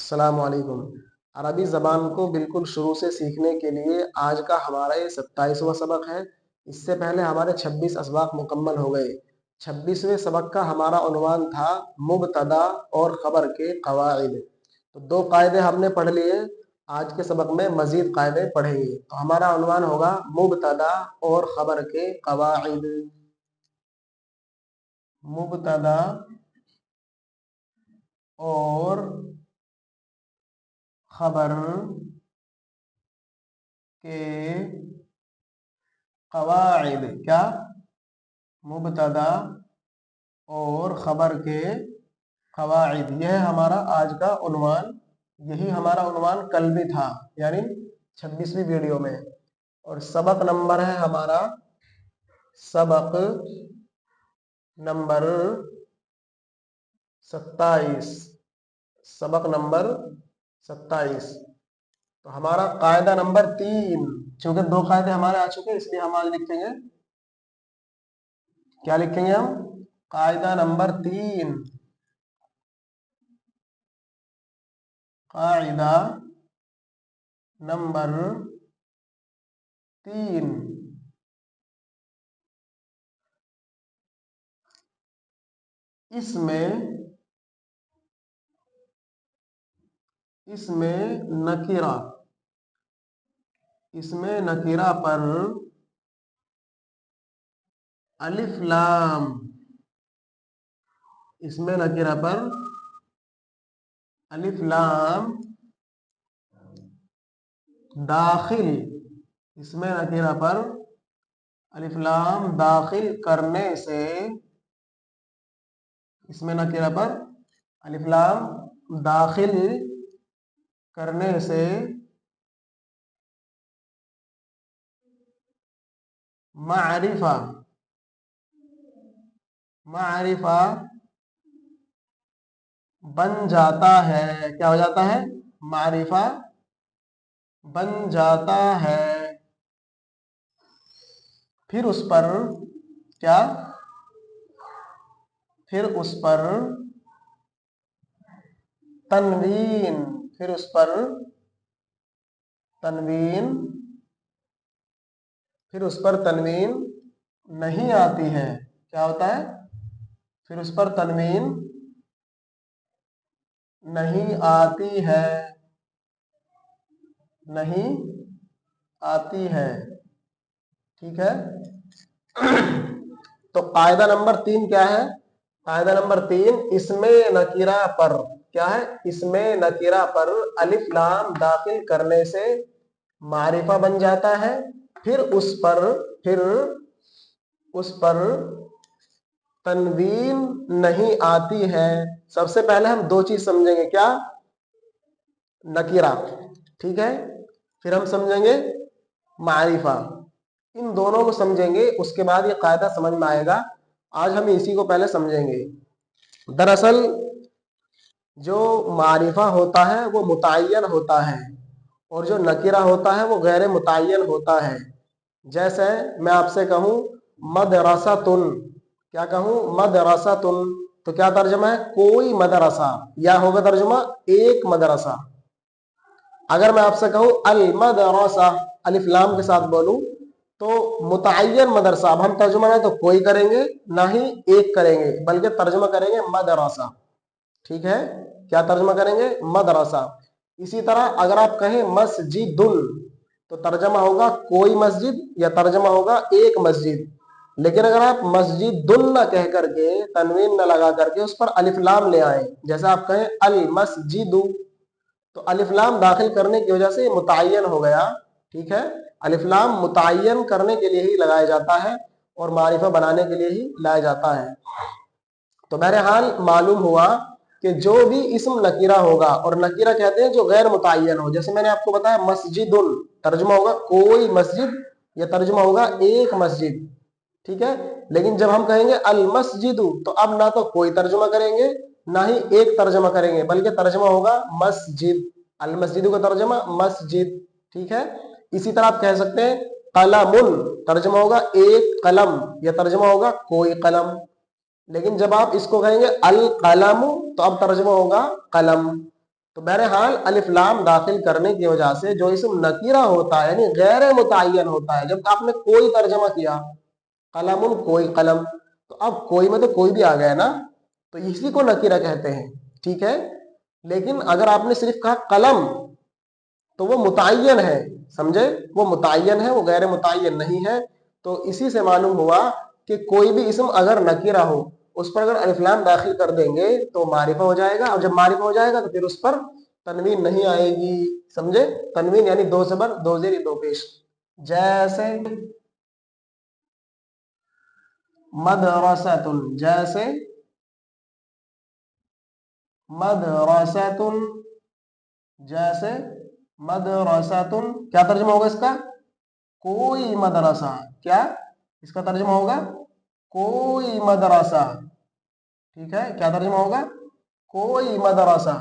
السلام علیکم۔ عربی زبان کو بالکل شروع سے سیکھنے کے لیے آج کا ہمارا یہ 27واں سبق ہے۔ اس سے پہلے ہمارے 26 اسباق مکمل ہو گئے۔ 26ویں سبق کا ہمارا عنوان تھا مبتدا اور خبر کے قواعد۔ تو 2 قاعدے ہم نے پڑھ لیے، آج کے سبق میں مزید قاعدے پڑھیں گے۔ تو ہمارا عنوان ہوگا مبتدا اور خبر کے قواعد۔ مبتدا اور خبر کے قواعد۔ کیا؟ مبتدا اور خبر کے قواعد، یہ ہے ہمارا آج کا عنوان۔ یہی ہمارا عنوان کل بھی تھا، یعنی 26ویں ویڈیو میں۔ اور سبق نمبر ہے ہمارا سبق نمبر 27۔ سبق نمبر 27۔ تو ہمارا قاعدہ نمبر 3، چونکہ 2 قاعدے ہمارے آ چکے اس لیے ہم آج لکھیں گے، کیا لکھیں گے ہم؟ قاعدہ نمبر 3۔ قاعدہ نمبر 3، اس میں نکرہ پر الف لام، اس میں نکرہ پر الف لام داخل، اس میں نکرہ پر الف لام داخل کرنے سے، اس میں نکرہ پر الف لام داخل کرنے سے معرفہ بن جاتا ہے۔ کیا ہو جاتا ہے؟ معرفہ بن جاتا ہے۔ پھر اس پر کیا؟ پھر اس پر تنوین، پھر اس پر تنوین، پھر اس پر تنوین نہیں آتی ہے۔ کیا ہوتا ہے؟ پھر اس پر تنوین نہیں آتی ہے، نہیں آتی ہے۔ ٹھیک ہے؟ تو قاعدہ نمبر 3 کیا ہے؟ قاعدہ نمبر 3، اس میں نکرہ پر، کیا ہے؟ اس میں نکرہ پر الف لام داخل کرنے سے معرفہ بن جاتا ہے۔ پھر اس پر تنوین نہیں آتی ہے۔ سب سے پہلے ہم 2 چیز سمجھیں گے، کیا؟ نکرہ، ٹھیک ہے؟ پھر ہم سمجھیں گے معرفہ۔ ان دونوں کو سمجھیں گے، اس کے بعد یہ قاعدہ سمجھ میں آئے گا۔ آج ہم اسی کو پہلے سمجھیں گے۔ دراصل جو معرفہ ہوتا ہے وہ متعین ہوتا ہے، اور جو نکرہ ہوتا ہے وہ غیر متعین ہوتا ہے۔ جیسے میں آپ سے کہوں مدرستن، کیا کہوں؟ مدرستن، تو کیا ترجمہ ہے؟ کوئی مدرسہ، یا ہوگا ترجمہ ایک مدرسہ۔ اگر میں آپ سے کہوں المدرسہ، الف لام کے ساتھ بولوں تو متعین مدرسہ، اب ہم ترجمہ نہ تو کوئی کریں گے نہ ہی ایک کریں گے، بلکہ ترجمہ کریں گے مدرسہ۔ ٹھیک ہے؟ کیا ترجمہ کریں گے؟ مدرسہ۔ اسی طرح اگر آپ کہیں مسجدن تو ترجمہ ہوگا کوئی مسجد، یا ترجمہ ہوگا ایک مسجد۔ لیکن اگر آپ مسجدن نہ کہہ کر کے، تنوین نہ لگا کر کے اس پر الف لام لے آئیں، جیسے آپ کہیں المسجد، تو الف لام داخل کرنے کی وجہ سے متعین ہو گیا۔ ٹھیک ہے؟ الف لام متعین کرنے کے لیے ہی لگایا جاتا ہے، اور معرفہ بنانے کے لیے ہی لایا جاتا ہے۔ تو بہرحال معلوم ہوا کہ جو بھی اسم نکرہ ہوگا، اور نکرہ کہتے ہیں جو غیر متعین ہو، جیسے میں نے آپ کو بتایا مسجدن، ترجمہ ہوگا کوئی مسجد، یا ترجمہ ہوگا ایک مسجد۔ ٹھیک ہے؟ لیکن جب ہم کہیں گے المسجد، تو اب نہ تو کوئی ترجمہ کریں گے نہ ہی ایک ترجمہ کریں گے، بلکہ ترجمہ ہوگا مسجد۔ المسجد کا ترجمہ مسجد۔ ٹھیک ہے؟ اسی طرح آپ کہہ سکتے ہیں قلم، ترجمہ ہوگا ایک قلم، یا ترجمہ ہوگا کوئی قلم۔ لیکن جب آپ اس کو کہیں گے القلم، تو اب ترجمہ ہوگا قلم۔ تو بہرحال الف لام داخل کرنے کی وجہ سے جو اسم نکیرہ ہوتا ہے یعنی غیر متعین ہوتا ہے. جب آپ نے کوئی ترجمہ کیا قلم کوئی قلم, تو اب کوئی میں تو کوئی بھی آ گیا نا, تو اسی کو نکیرہ کہتے ہیں. ٹھیک ہے, لیکن اگر آپ نے صرف کہا قلم تو وہ متعین ہے, سمجھے, وہ متعین ہے, وہ غیر متعین نہیں ہے. تو اسی سے معلوم ہوا کہ کوئی بھی اسم اگر نکیرہ ہو اس پر اگر الف لام داخل کر دیں گے تو معرفہ ہو جائے گا, اور جب معرفہ ہو جائے گا تو پھر اس پر تنوین نہیں آئے گی. سمجھے, تنوین یعنی دو زبر دو زیر دو پیش. جیسے مدرسۃ, جیسے مدرسۃ, جیسے مدرسۃ, کیا ترجمہ ہوگا اس کا؟ کوئی مدرسہ. کیا اس کا ترجمہ ہوگا؟ کوئی مدرسہ. ٹھیک ہے, کیا ترجمہ ہوگا؟ کوئی مدرسہ.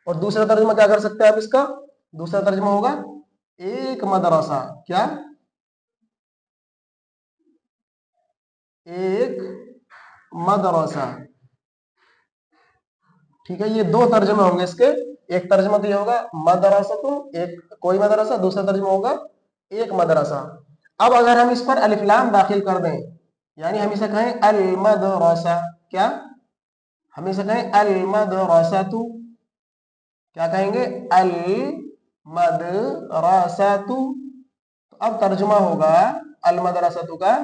اور دوسرا ترجمہ کیا کر سکتے ہیں آپ اس کا؟ دوسرا ترجمہ ہوگا ایک مدرسہ. کیا؟ ایک مدرسہ. ٹھیک ہے, یہ دو ترجمے ہوں گے اس کے. ایک ترجمہ تو یہ ہوگا مدرسۃ, ایک کوئی مدرسہ. دوسرا ترجمہ ہوگا ایک مدرسہ. اب اگر ہم اس پر الف لام داخل کر دیں, یعنی ہم اسے کہیں المدرسہ, کیا ہم اسے کہیں المدرسۃ, کیا کہیں گے؟ المدرسۃ. اب ترجمہ ہوگا المدرسۃ کا,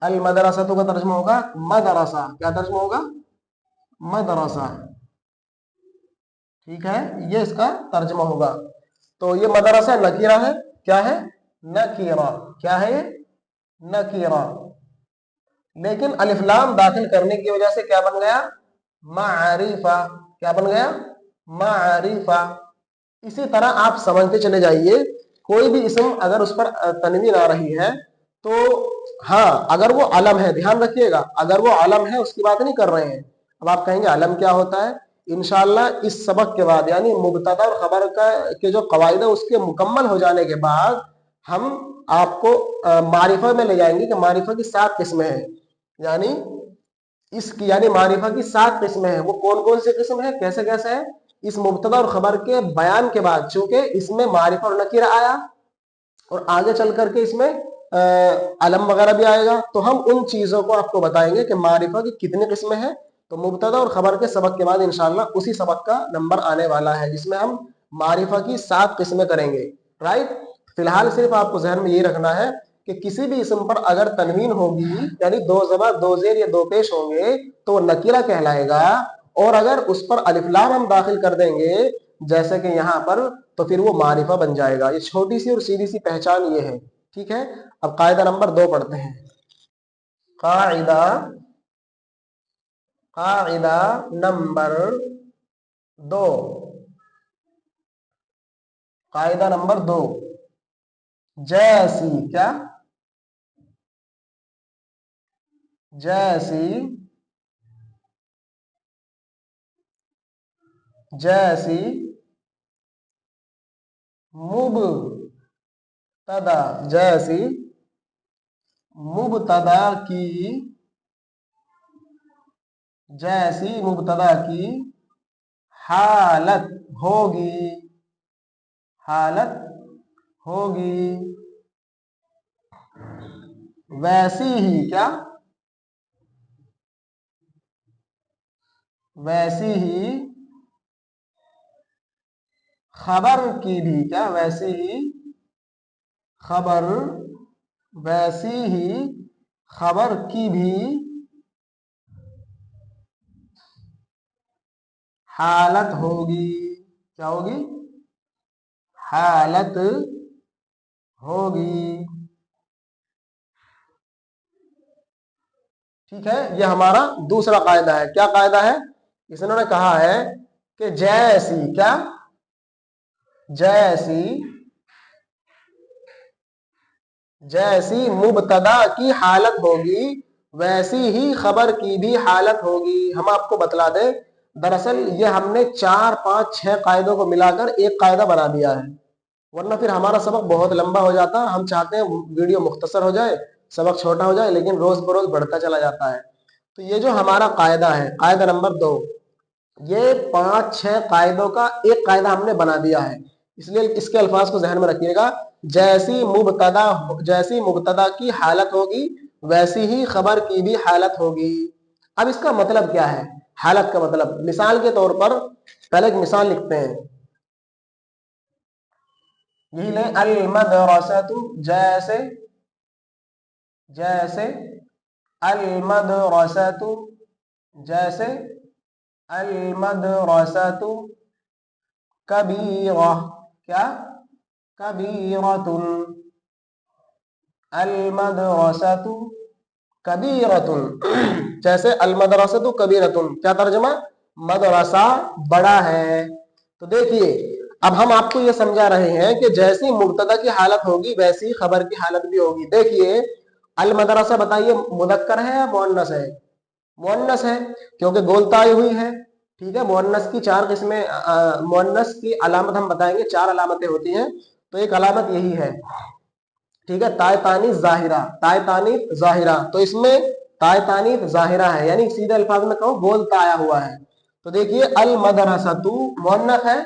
المدرسۃ کا ترجمہ ہوگا مدرسہ. کیا ترجمہ ہوگا؟ مدرسہ. ٹھیک ہے, یہ اس کا ترجمہ ہوگا. تو یہ مدرسہ نکیرہ ہے. کیا ہے؟ نکیرہ. کیا ہے یہ؟ نکیرہ. لیکن الف لام داخل کرنے کی وجہ سے کیا بن گیا؟ معرفہ. کیا بن گیا؟ معرفہ. اسی طرح آپ سمجھتے چلے جائیے, کوئی بھی اسم اگر اس پر تنوین آ رہی ہے تو ہاں اگر وہ علم ہے, دھیان رکھیے گا, اگر وہ علم ہے اس کی بات نہیں کر رہے ہیں. اب آپ کہیں گے علم کیا ہوتا ہے؟ انشاءاللہ اس سبق کے بعد یعنی مبتدا اور خبر کے جو قواعد ہے اس کے مکمل ہو جانے کے بعد ہم آپ کو معرفہ میں لے جائیں گے کہ معرفہ کی 7 قسمیں ہیں. یعنی اس کی یعنی معرفہ کی 7 قسمیں ہیں. وہ کون کون سی قسم ہے, کیسے کیسے ہے؟ اس مبتدا اور خبر کے بیان کے بعد, چونکہ اس میں معرفہ اور نکیرہ آیا اور آگے چل کر کے اس میں علم وغیرہ بھی آئے گا, تو ہم ان چیزوں کو آپ کو بتائیں گے کہ معرفہ کی کتنی قسمیں ہیں. تو مبتدا اور خبر کے سبق کے بعد انشاءاللہ اسی سبق کا نمبر آنے والا ہے جس میں ہم معرفہ کی 7 قسمیں کریں گے. رائٹ, فی الحال صرف آپ کو ذہن میں یہ رکھنا ہے کہ کسی بھی اسم پر اگر تنوین ہوگی یعنی دو زبر دو زیر یا دو پیش ہوں گے تو وہ نکیرہ کہلائے گا, اور اگر اس پر الف لام ہم داخل کر دیں گے جیسے کہ یہاں پر تو پھر وہ معرفہ بن جائے گا. یہ چھوٹی سی اور سیدھی سی پہچان یہ ہے. ٹھیک ہے, اب قاعدہ نمبر 2 پڑھتے ہیں. قاعدہ نمبر 2. قاعدہ نمبر 2, جیسی. کیا؟ جیسی, جیسی مبتدا, جیسی مبتدا کی, جیسی مبتدا کی حالت ہوگی, حالت ہوگی, ویسی ہی. کیا؟ ویسی ہی خبر کی بھی. کیا؟ ویسی ہی خبر, ویسی ہی خبر کی بھی حالت ہوگی. کیا ہوگی؟ حالت ہوگی. ٹھیک ہے, یہ ہمارا دوسرا قاعدہ ہے. کیا قاعدہ ہے؟ اس نے کہا ہے کہ جیسی. کیا؟ جیسی, جیسی مبتدا کی حالت ہوگی ویسی ہی خبر کی بھی حالت ہوگی. ہم آپ کو بتلا دیں, دراصل یہ ہم نے 4 5 6 قاعدوں کو ملا کر ایک قاعدہ بنا دیا ہے, ورنہ پھر ہمارا سبق بہت لمبا ہو جاتا. ہم چاہتے ہیں ویڈیو مختصر ہو جائے, سبق چھوٹا ہو جائے, لیکن روز بروز بڑھتا چلا جاتا ہے. تو یہ جو ہمارا قاعدہ ہے, قاعدہ نمبر 2, یہ 5-6 قاعدوں کا ایک قاعدہ ہم نے بنا دیا ہے، اس لیے اس کے الفاظ کو ذہن میں رکھیے گا۔ جیسی مبتدا کی حالت ہوگی ویسی ہی خبر کی بھی حالت ہوگی۔ اب اس کا مطلب کیا ہے؟ حالت کا مطلب مثال کے طور پر پہلے ایک مثال لکھتے ہیں، یہی لیں المدرسۃ، جیسے المدرسۃ، جیسے المدرسۃ کبیرہ، کیا؟ کبیرۃ، المدرسۃ کبیرۃ، جیسے المدرسۃ کبیرۃ، کیا ترجمہ؟ مدرسہ بڑا ہے۔ تو دیکھیے اب ہم آپ کو یہ سمجھا رہے ہیں کہ جیسی مبتدا کی حالت ہوگی ویسی خبر کی حالت بھی ہوگی۔ دیکھیے المدرسہ بتائیے مذکر ہے یا مؤنث ہے؟ مؤنث ہے، کیونکہ گول تائی ہوئی ہے، ٹھیک ہے۔ مؤنث کی 4 قسمیں، مؤنث کی علامت ہم بتائیں گے، 4 علامتیں ہوتی ہیں، تو ایک علامت یہی ہے، ٹھیک ہے، تائے تانیث ظاہرہ، تائے تانیث ظاہرہ، تو اس میں تائے تانیث ظاہرہ ہے، یعنی سیدھے الفاظ میں کہو گول تا آیا ہوا ہے۔ تو دیکھیے المدرسۃ مؤنث ہے،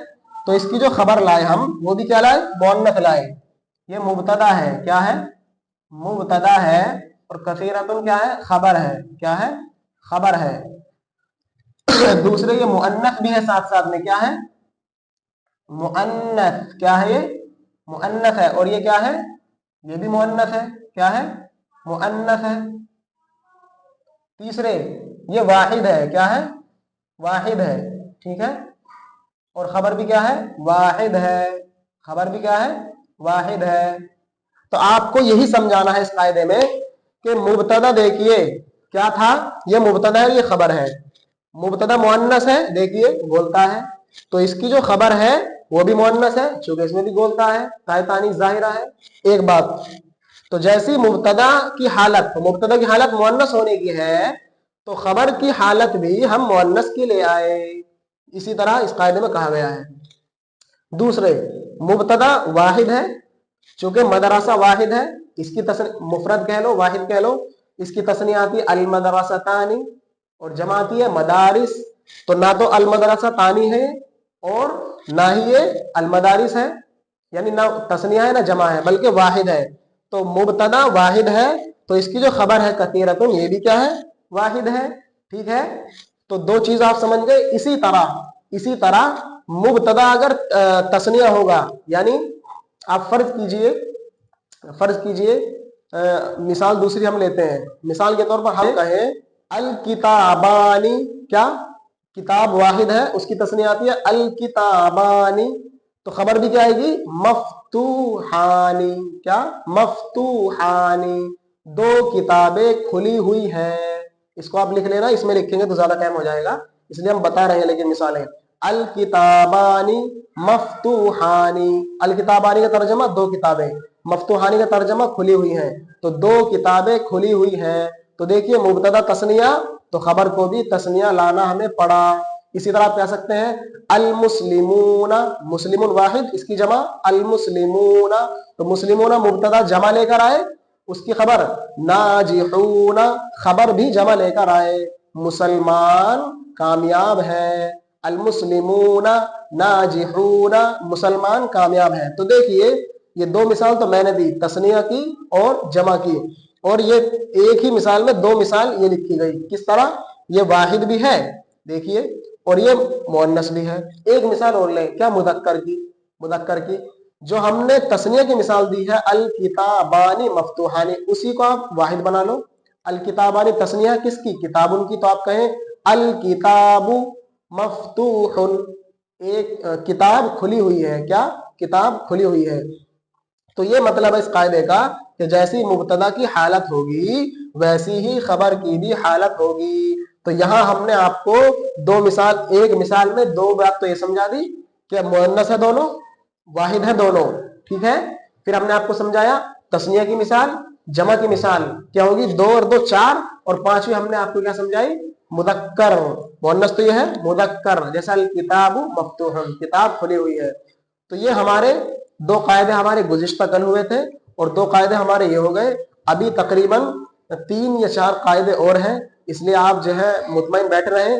تو اس کی جو خبر لائے ہم وہ بھی کیا لائے؟ مؤنث لائے۔ یہ مبتدا ہے، کیا ہے؟ مبتدا ہے، اور کثیرۃ کیا ہے؟ خبر ہے، کیا ہے؟ خبر ہے۔ دوسرے یہ مؤنث بھی ہے، ساتھ ساتھ میں کیا ہے؟ مؤنث، کیا ہے؟ یہ مؤنث ہے، اور یہ کیا ہے؟ یہ بھی مؤنث ہے، کیا ہے؟ مؤنث ہے۔ تیسرے یہ واحد ہے، کیا ہے؟ واحد ہے، ٹھیک ہے، اور خبر بھی کیا ہے؟ واحد ہے، خبر بھی کیا ہے؟ واحد ہے۔ تو آپ کو یہی سمجھانا ہے اس قاعدے میں کہ مبتدا دیکھیے کیا تھا؟ یہ مبتدا ہے، یہ خبر ہے۔ مبتدا مؤنث ہے، دیکھیے بولتا ہے، تو اس کی جو خبر ہے وہ بھی مؤنث ہے، چونکہ اس میں بھی بولتا ہے، تائے تانیث ظاہرہ ہے۔ ایک بات، تو جیسی مبتدا کی حالت، مبتدا کی حالت مؤنث ہونے کی ہے، تو خبر کی حالت بھی ہم مؤنث کی لے آئے، اسی طرح اس قاعدے میں کہا گیا ہے۔ دوسرے مبتدا واحد ہے، چونکہ مدرسہ واحد ہے، اس کی مفرد کہہ لو، واحد کہہ لو، اس کی تثنیہ آتی ہے المدرستانی، اور جمع آتی ہے مدارس، تو نہ تو المدرستانی ہے اور نہ ہی یہ المدارس ہے، یعنی نہ تثنیہ ہے نہ جمع ہے، بلکہ واحد ہے۔ تو مبتدا واحد ہے، تو اس کی جو خبر ہے کثیرۃ، یہ بھی کیا ہے؟ واحد ہے، ٹھیک ہے۔ تو 2 چیز آپ سمجھ گئے۔ اسی طرح مبتدا اگر تثنیہ ہوگا، یعنی آپ فرض کیجئے مثال دوسری ہم لیتے ہیں، مثال کے طور پر ہم کہیں الکتابانی، کیا؟ کتاب واحد ہے، اس کی تثنیہ آتی ہے الکتابانی، تو خبر بھی کیا آئے گی؟ مفتوحانی، کیا؟ مفتوحانی، 2 کتابیں کھلی ہوئی ہیں۔ اس کو آپ لکھ لینا، اس میں لکھیں گے تو زیادہ ٹائم ہو جائے گا، اس لیے ہم بتا رہے ہیں، لیکن مثالیں الکتابانی مفتوحانی، الکتابانی کا ترجمہ 2 کتابیں، مفتوحانی کا ترجمہ کھلی ہوئی ہیں، تو 2 کتابیں کھلی ہوئی ہیں۔ تو دیکھیے مبتدا تثنیہ، تو خبر کو بھی تثنیہ لانا ہمیں پڑا۔ اسی طرح آپ کہہ سکتے ہیں المسلمون، مسلمون واحد، اس کی جمع المسلمون، تو مسلمون مبتدا جمع لے کر آئے، اس کی خبر ناجحون، خبر بھی جمع لے کر آئے، مسلمان کامیاب ہے، المسلمون ناجحون، مسلمان کامیاب ہے۔ تو دیکھیے یہ 2 مثال تو میں نے دی، تثنیہ کی اور جمع کی، اور یہ ایک ہی مثال میں 2 مثال یہ لکھی گئی، کس طرح؟ یہ واحد بھی ہے، دیکھیے، اور یہ مؤنث بھی ہے۔ ایک مثال اور لیں، کیا؟ مذکر کی جو ہم نے تثنیہ کی مثال دی ہے الکتابانی مفتوحانی، اسی کو آپ واحد بنا لو۔ الکتابانی تثنیہ کس کی؟ کتابن کی، تو آپ کہیں الکتاب مفتوح، ایک کتاب کھلی ہوئی ہے، کیا؟ کتاب کھلی ہوئی ہے۔ تو یہ مطلب ہے اس قاعدے کا کہ جیسی مبتدا کی حالت ہوگی ویسی ہی خبر کی بھی حالت ہوگی۔ تو یہاں ہم نے آپ کو 2 مثال، ایک مثال میں 2 بات تو یہ سمجھا دی کہ مؤنث ہے دونوں، واحد ہے دونوں، ٹھیک ہے۔ پھر ہم نے آپ کو سمجھایا تثنیہ کی مثال، جمع کی مثال کیا ہوگی؟ 2 اور 2 4، اور 5ویں ہم نے آپ کو کیا سمجھائی؟ مذکر، مؤنث تو یہ ہے مذکر، جیسا الکتاب مفتوح، کتاب کھلی ہوئی ہے۔ تو یہ ہمارے 2 قاعدے ہمارے گزشتہ کل ہوئے تھے، اور 2 قاعدے ہمارے یہ ہو گئے۔ ابھی تقریباً 3 یا 4 قاعدے اور ہیں، اس لیے آپ جو ہے مطمئن بیٹھ رہے ہیں